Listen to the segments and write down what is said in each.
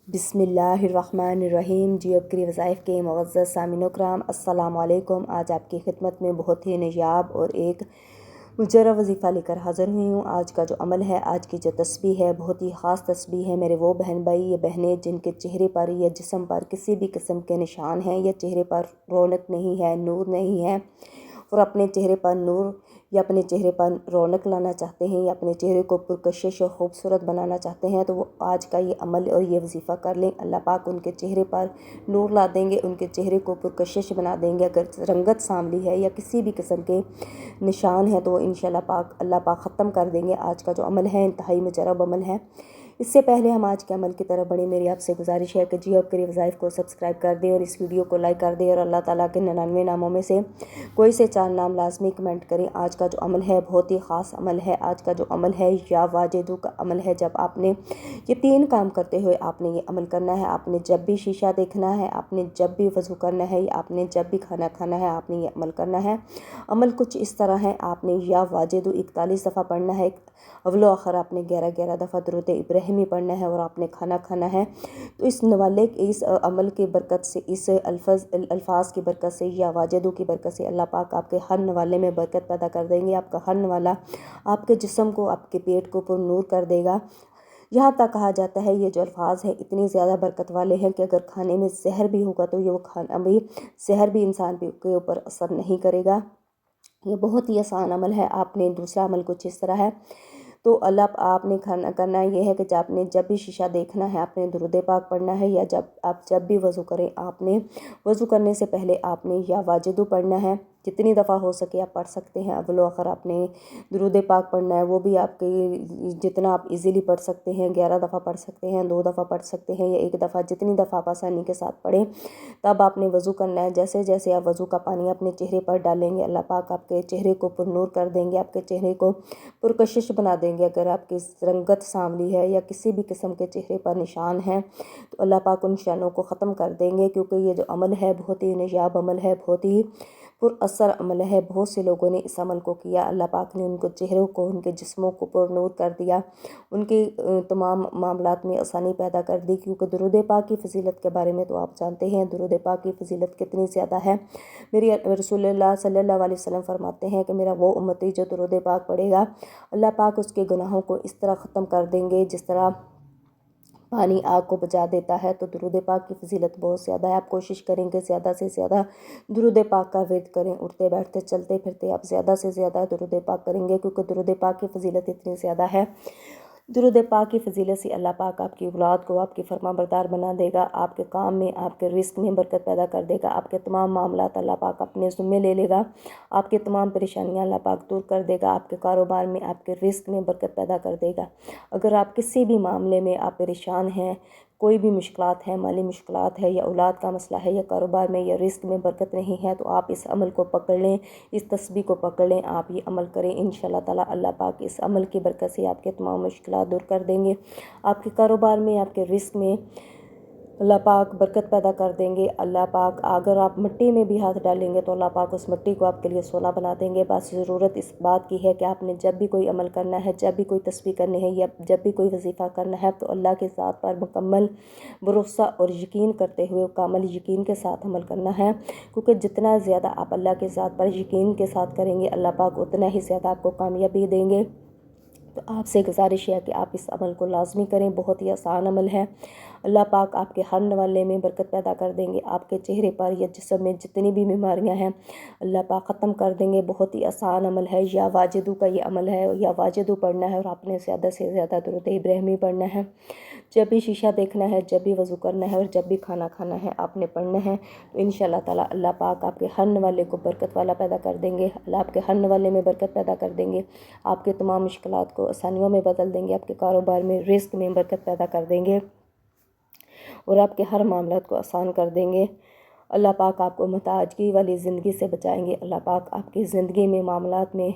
بسم اللہ الرحمن الرحیم۔ جیو کی وظائف کے معزز سامعین و کرام، السلام علیکم۔ آج آپ کی خدمت میں بہت ہی نایاب اور ایک مجرب وظیفہ لے کر حاضر ہوئی ہوں۔ آج کا جو عمل ہے، آج کی جو تسبیح ہے، بہت ہی خاص تسبیح ہے۔ میرے وہ بہن بھائی یا بہنیں جن کے چہرے پر یا جسم پر کسی بھی قسم کے نشان ہیں، یا چہرے پر رونق نہیں ہے، نور نہیں ہے، اور اپنے چہرے پر نور یا اپنے چہرے پر رونق لانا چاہتے ہیں، یا اپنے چہرے کو پرکشش اور خوبصورت بنانا چاہتے ہیں، تو وہ آج کا یہ عمل اور یہ وظیفہ کر لیں۔ اللہ پاک ان کے چہرے پر نور لا دیں گے، ان کے چہرے کو پرکشش بنا دیں گے۔ اگر رنگت سانولی ہے یا کسی بھی قسم کے نشان ہیں تو وہ انشاءاللہ اللہ پاک ختم کر دیں گے۔ آج کا جو عمل ہے انتہائی مجرب عمل ہے۔ اس سے پہلے ہم آج کے عمل کی طرف بڑھیں، میری آپ سے گزارش ہے کہ جیو کی وظائف کو سبسکرائب کر دیں اور اس ویڈیو کو لائک کر دیں، اور اللہ تعالیٰ کے 99 ناموں میں سے کوئی سے 4 نام لازمی کمنٹ کریں۔ آج کا جو عمل ہے بہت ہی خاص عمل ہے۔ آج کا جو عمل ہے یا واجدو کا عمل ہے۔ جب آپ نے یہ 3 کام کرتے ہوئے آپ نے یہ عمل کرنا ہے۔ آپ نے جب بھی شیشہ دیکھنا ہے، آپ نے جب بھی وضو کرنا ہے، یا آپ نے جب بھی کھانا کھانا ہے، آپ نے یہ عمل کرنا ہے۔ عمل کچھ اس طرح ہے، آپ نے یا واجدو 41 دفعہ پڑھنا ہے، اول و آخر آپ نے 11 دفعہ درود ابراہیمی پڑھنا ہے، اور آپ نے کھانا کھانا ہے۔ تو اس نوالے اس عمل کی برکت سے، اس الفاظ کی برکت سے یا واجدو کی برکت سے اللہ پاک آپ کے ہر نوالے میں برکت پیدا کر دیں گے۔ آپ کا ہر نوالا آپ کے جسم کو، آپ کے پیٹ کو پر نور کر دے گا۔ یہاں تک کہا جاتا ہے یہ جو الفاظ ہیں اتنے زیادہ برکت والے ہیں کہ اگر کھانے میں زہر بھی ہوگا تو یہ وہ کھانا بھی زہر بھی انسان کے اوپر اثر نہیں کرے گا۔ یہ بہت ہی آسان عمل ہے۔ آپ نے دوسرا عمل کچھ اس طرح ہے، تو آپ نے کرنا یہ ہے کہ آپ نے جب بھی شیشہ دیکھنا ہے، آپ نے درود پاک پڑھنا ہے، یا جب بھی وضو کریں، آپ نے وضو کرنے سے پہلے آپ نے یا واجدو پڑھنا ہے۔ جتنی دفعہ ہو سکے آپ پڑھ سکتے ہیں۔ اول و آخر آپ نے درود پاک پڑھنا ہے، وہ بھی آپ کے جتنا آپ ایزیلی پڑھ سکتے ہیں، 11 دفعہ پڑھ سکتے ہیں، 2 دفعہ پڑھ سکتے ہیں، یا 1 دفعہ، جتنی دفعہ آپ آسانی کے ساتھ پڑھیں۔ تب آپ نے وضو کرنا ہے۔ جیسے جیسے آپ وضو کا پانی اپنے چہرے پر ڈالیں گے، اللہ پاک آپ کے چہرے کو پر نور کر دیں گے، آپ کے چہرے کو پرکشش بنا دیں گے۔ اگر آپ کی رنگت سانولی ہے یا کسی بھی قسم کے چہرے پر نشان ہیں تو اللہ پاک ان نشانوں کو ختم کر دیں گے، کیونکہ یہ جو عمل ہے بہت ہی نایاب عمل ہے، بہت ہی پر اثر عمل ہے۔ بہت سے لوگوں نے اس عمل کو کیا، اللہ پاک نے ان کو چہروں کو، ان کے جسموں کو پر نور کر دیا، ان کے تمام معاملات میں آسانی پیدا کر دی، کیونکہ درود پاک کی فضیلت کے بارے میں تو آپ جانتے ہیں درود پاک کی فضیلت کتنی زیادہ ہے۔ میری رسول اللہ صلی اللہ علیہ وسلم فرماتے ہیں کہ میرا وہ امتی جو درود پاک پڑھے گا، اللہ پاک اس کے گناہوں کو اس طرح ختم کر دیں گے جس طرح پانی آگ کو بجھا دیتا ہے۔ تو درود پاک کی فضیلت بہت زیادہ ہے۔ آپ کوشش کریں کہ زیادہ سے زیادہ درود پاک کا ورد کریں۔ اٹھتے بیٹھتے چلتے پھرتے آپ زیادہ سے زیادہ درود پاک کریں گے، کیونکہ درود پاک کی فضیلت اتنی زیادہ ہے۔ درود پاک کی فضیلت سے اللہ پاک آپ کی اولاد کو آپ کی فرما بردار بنا دے گا، آپ کے کام میں، آپ کے رزق میں برکت پیدا کر دے گا، آپ کے تمام معاملات اللہ پاک اپنے ذمے لے لے گا، آپ کے تمام پریشانیاں اللہ پاک دور کر دے گا، آپ کے کاروبار میں، آپ کے رزق میں برکت پیدا کر دے گا۔ اگر آپ کسی بھی معاملے میں آپ پریشان ہیں، کوئی بھی مشکلات ہے، مالی مشکلات ہے، یا اولاد کا مسئلہ ہے، یا کاروبار میں یا رزق میں برکت نہیں ہے، تو آپ اس عمل کو پکڑ لیں، اس تسبیح کو پکڑ لیں، آپ یہ عمل کریں۔ انشاءاللہ تعالیٰ اللہ پاک اس عمل کی برکت سے آپ کے تمام مشکلات دور کر دیں گے۔ آپ کے کاروبار میں، آپ کے رزق میں اللہ پاک برکت پیدا کر دیں گے۔ اللہ پاک اگر آپ مٹی میں بھی ہاتھ ڈالیں گے تو اللہ پاک اس مٹی کو آپ کے لیے سونا بنا دیں گے۔ بس ضرورت اس بات کی ہے کہ آپ نے جب بھی کوئی عمل کرنا ہے، جب بھی کوئی تسبیح کرنی ہے، یا جب بھی کوئی وظیفہ کرنا ہے، تو اللہ کے ذات پر مکمل بھروسہ اور یقین کرتے ہوئے، کامل یقین کے ساتھ عمل کرنا ہے، کیونکہ جتنا زیادہ آپ اللہ کے ذات پر یقین کے ساتھ کریں گے، اللہ پاک اتنا ہی زیادہ آپ کو کامیابی دیں گے۔ تو آپ سے گزارش ہے کہ آپ اس عمل کو لازمی کریں، بہت ہی آسان عمل ہے۔ اللہ پاک آپ کے ہر نوالے میں برکت پیدا کر دیں گے، آپ کے چہرے پر یا جسم میں جتنی بھی بیماریاں ہیں اللہ پاک ختم کر دیں گے۔ بہت ہی آسان عمل ہے۔ یا واجدو کا یہ عمل ہے، یا واجدو پڑھنا ہے، اور آپ نے زیادہ سے زیادہ درود ابراہیمی پڑھنا ہے۔ جب بھی شیشہ دیکھنا ہے، جب بھی وضو کرنا ہے، اور جب بھی کھانا کھانا ہے، آپ نے پڑھنا ہے۔ تو انشاءاللہ تعالیٰ اللہ پاک آپ کے ہر نوالے کو برکت والا پیدا کر دیں گے۔ اللہ آپ کے ہر نوالے میں برکت پیدا کر دیں گے، آپ کے تمام مشکلات کو آسانیوں میں بدل دیں گے، آپ کے کاروبار میں، رزق میں برکت پیدا کر دیں گے، اور آپ کے ہر معاملات کو آسان کر دیں گے۔ اللہ پاک آپ کو محتاجگی والی زندگی سے بچائیں گے۔ اللہ پاک آپ کی زندگی میں، معاملات میں،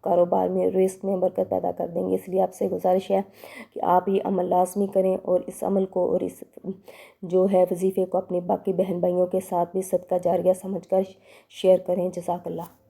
کاروبار میں، رزق میں برکت پیدا کر دیں گے۔ اس لیے آپ سے گزارش ہے کہ آپ یہ عمل لازمی کریں، اور اس عمل کو اور اس جو ہے وظیفے کو اپنے باقی بہن بھائیوں کے ساتھ بھی صدقہ جاریہ سمجھ کر شیئر کریں۔ جزاک اللہ۔